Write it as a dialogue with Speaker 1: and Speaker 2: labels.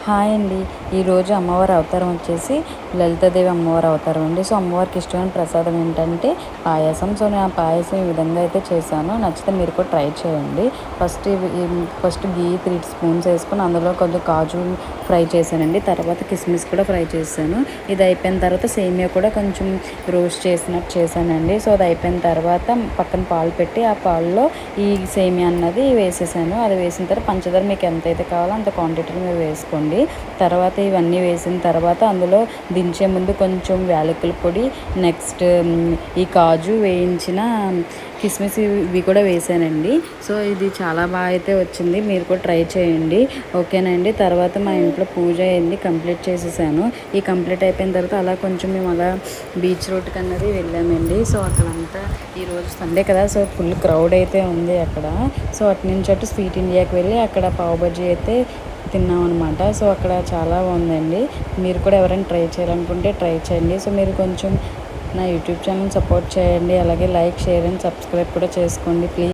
Speaker 1: Hi అండి. ఈరోజు అమ్మవారి అవతారం వచ్చేసి లలితాదేవి అమ్మవారి అవతారం అండి. సో అమ్మవారికి ఇష్టమైన ప్రసాదం ఏంటంటే పాయసం. సో నేను ఆ పాయసం ఈ విధంగా అయితే చేశాను. నచ్చితే మీరు కూడా ట్రై చేయండి. ఫస్ట్ గీ 3 స్పూన్స్ వేసుకొని అందులో కొంచెం కాజు ఫ్రై చేశానండి. తర్వాత కిస్మిస్ కూడా ఫ్రై చేశాను. ఇది అయిపోయిన తర్వాత సేమియా కూడా కొంచెం రోస్ట్ చేసినట్టు చేశానండి. సో అది అయిపోయిన తర్వాత పక్కన పాలు పెట్టి ఆ పాలలో ఈ సేమియా అన్నది వేసేసాను. అది వేసిన తర్వాత పంచదార మీకు ఎంతైతే కావాలో అంత క్వాంటిటీలో మీరు వేసుకోండి. తర్వాత ఇవన్నీ వేసిన తర్వాత అందులో దించే ముందు కొంచెం యాలకుల పొడి, నెక్స్ట్ ఈ కాజు వేయించిన కిస్మిస్ ఇవి కూడా వేసానండి. సో ఇది చాలా బాగా అయితే వచ్చింది. మీరు కూడా ట్రై చేయండి. ఓకేనండి. తర్వాత మా ఇంట్లో పూజ అయింది, కంప్లీట్ చేసేసాను. ఈ కంప్లీట్ అయిపోయిన తర్వాత అలా కొంచెం మేము అలా బీచ్ రోడ్కి అన్నది వెళ్ళామండి. సో అక్కడంతా ఈరోజు సండే కదా, సో ఫుల్ క్రౌడ్ అయితే ఉంది అక్కడ. సో అటు నుంచి అటు స్వీట్ ఇండియాకి వెళ్ళి అక్కడ పావు బజ్జీ అయితే తిన్నాం అనమాట. సో అక్కడ చాలా బాగుందండి. మీరు కూడా ఎవరైనా ట్రై చేయాలనుకుంటే ట్రై చేయండి. సో మీరు కొంచెం నా యూట్యూబ్ ఛానల్ సపోర్ట్ చేయండి. అలాగే లైక్, షేర్ అండ్ సబ్స్క్రైబ్ కూడా చేసుకోండి ప్లీజ్.